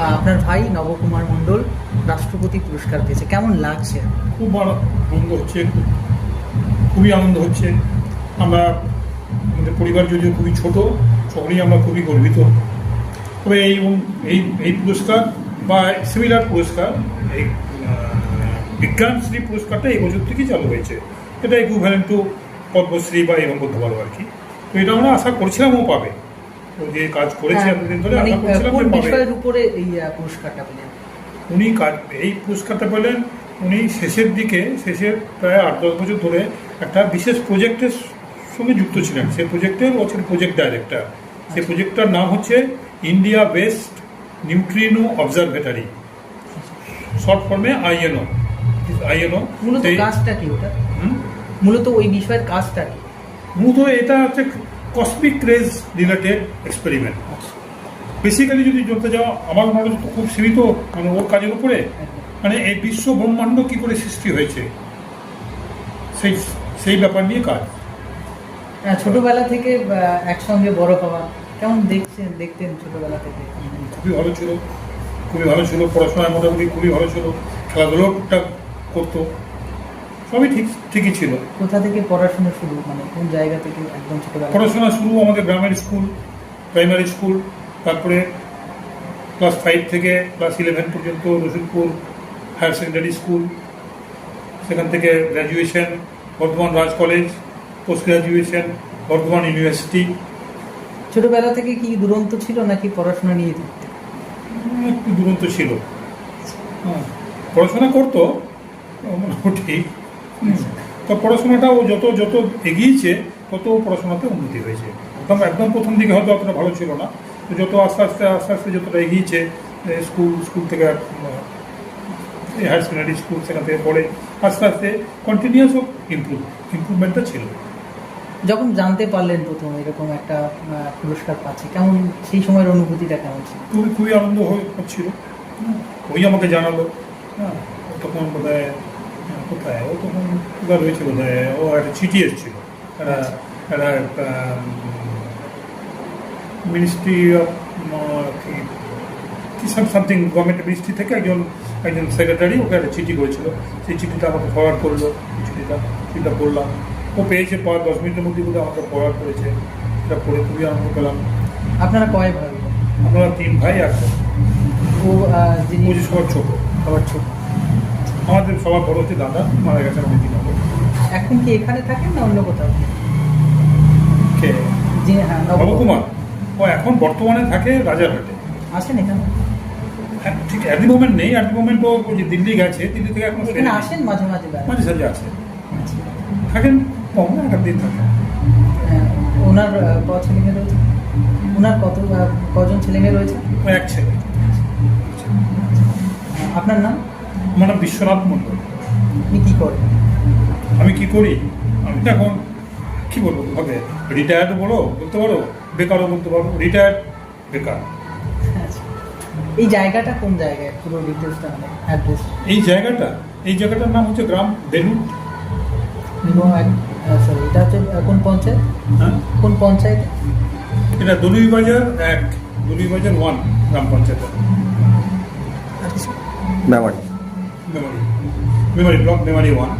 আপনার ভাই নবকুমার মণ্ডল রাষ্ট্রপতি পুরস্কার পেয়েছে, কেমন লাগছে? খুব বড় আনন্দ হচ্ছে, খুবই আনন্দ হচ্ছে। আমরা আমাদের পরিবার যদিও খুবই ছোট, সকলেই আমরা খুবই গর্বিত। তবে এই পুরস্কার বা সিমিলার পুরস্কার, এই বিজ্ঞানশ্রী পুরস্কারটা এই বছর থেকেই চালু হয়েছে। এটা ইকুইভ্যালেন্ট টু পদ্মশ্রী বা এরকম বলতে পারবো আর কি। তো এটা আমরা আশা করছিলাম ও পাবে, ও যে কাজ করেছে এতদিন ধরে আশা করছিলাম কোন পাবে। বিষয়ের উপরে এই পুরস্কারটা পেলেন? এই পুরস্কারটা পেলেন উনি শেষের প্রায় 8-10 বছর ধরে একটা বিশেষ প্রজেক্টের সঙ্গে যুক্ত ছিলেন। সেই প্রজেক্টের হচ্ছেন প্রজেক্ট ডাইরেক্টর। সেই প্রজেক্টটার নাম হচ্ছে India best neutrino observatory, short ফর্মে আইএনও। মূলত কাজটা কি ওটা? মূলত ওই বিষয়ের কাজটা কি? মূলত এটা হচ্ছে cosmic rays related experiment. Basically যদি জানতে যাওয়া, আমার নলেজ তো খুব সীমিত মানে ওর কাজের উপরে, মানে এই বিশ্ব ব্রহ্মাণ্ড কি করে সৃষ্টি হয়েছে সেই ব্যাপার নিয়ে কাজ। ছোটবেলা থেকে একসঙ্গে বড় হওয়া, কেমন দেখতেন ছোটবেলা থেকে? খুবই ভালো ছিল, পড়াশোনায় মোটামুটি খুবই ভালো ছিল, খেলাধুলো টুকটাক করতো, সবই ঠিকই ছিল। কোথা থেকে পড়াশোনা শুরু, মানে কোন জায়গা থেকে একদম ছোটবেলা? পড়াশোনা শুরু আমাদের গ্রামের স্কুল, প্রাইমারি স্কুল, তারপরে ক্লাস 5 থেকে ক্লাস 11 পর্যন্ত রসুলপুর হায়ার সেকেন্ডারি স্কুল, সেখান থেকে graduation Bardhaman Raj college, post graduation Bardhaman university. ছোটবেলা থেকে কি দুরন্ত ছিল নাকি পড়াশোনা নিয়ে থাকতে? একটু দুরন্ত ছিল, পড়াশোনা করতো মোটামুটি। তো পড়াশোনাটা ও যত এগিয়েছে তত পড়াশোনাতে উন্নতি হয়েছে। একদম প্রথম দিকে হয়তো অতটা ভালো ছিল না, তো যত আস্তে আস্তে যতটা এগিয়েছে, স্কুল থেকে হায়ার সেকেন্ডারি স্কুল, সেখান থেকে পড়ে আস্তে আস্তে কন্টিনিউয়াস ইমপ্রুভমেন্টটা ছিল। যখন জানতে পারলেন প্রথম এরকম একটা পুরস্কার পাচ্ছে, কেমন সেই সময়ের অনুভূতিটা কেমন ছিল? খুবই আনন্দ হচ্ছিল। ওই আমাকে জানালো, তখন বোধহয় কোথায় ও তখন কোথায় রয়েছে, বোধহয় ও একটা চিঠি এসেছিল, একটা ministry of something government ministry থেকে একজন সেক্রেটারি ওকে একটা চিঠি করেছিল। সেই চিঠিটা আমাকে ফরওয়ার্ড করলো, চিঠিটা পড়লাম, ও পেয়েছে 10 মিনিটের মধ্যে বোধহয় আমাকে ফরওয়ার্ড করেছে। সেটা পড়ে খুবই আনন্দ পেলাম। আপনারা কয় ভাই? আপনারা 3 ভাই আছে। ও যিনি সবার ছোট। আমাদের সবার বড় হচ্ছে দাদা, মারা গেছে আমাদের 3 নম্বর। এখন কি এখানে থাকেন না অন্য কোথাও? কে? হ্যাঁ, নবকুমার। ও এখন বর্তমানে থাকে রাজারহাটে। আসেন এখানে? ঠিক অ্যাট দি মোমেন্ট নেই, অ্যাট দি মোমেন্ট ও যে দিল্লি গেছে, দিল্লি থেকে এখন এখানে আসেন মাঝে মাঝে সাঝে আছে, থাকেন কম না, এক দিন থাকেন। ওনার ছেলে মেয়ে রয়েছে? ওনার কজন ছেলে মেয়ে রয়েছে? এক ছেলে। আপনার নাম? আমার নাম বিশ্বনাথ মণ্ডল। আপনি কি করেন? আমি কি করি? আমি তো এখন কি বলবো তোমাকে, রিটায়ার্ড বলতে পারো, বেকারও বলতে পারো। রিটায়ার্ড, বেকার। এই জায়গাটা কোন জায়গায়, পুরো ডিটেলসটা মানে অ্যাড্রেস? এই জায়গাটার নাম হচ্ছে গ্রাম বেলুট। সরি, এটা হচ্ছে কোন পঞ্চায়েত? হ্যাঁ, কোন পঞ্চায়েত এটা? দলুইবাজার 1, দলুইবাজার 1 গ্রাম পঞ্চায়েত। মেমারি ব্লক, মেমারি 1।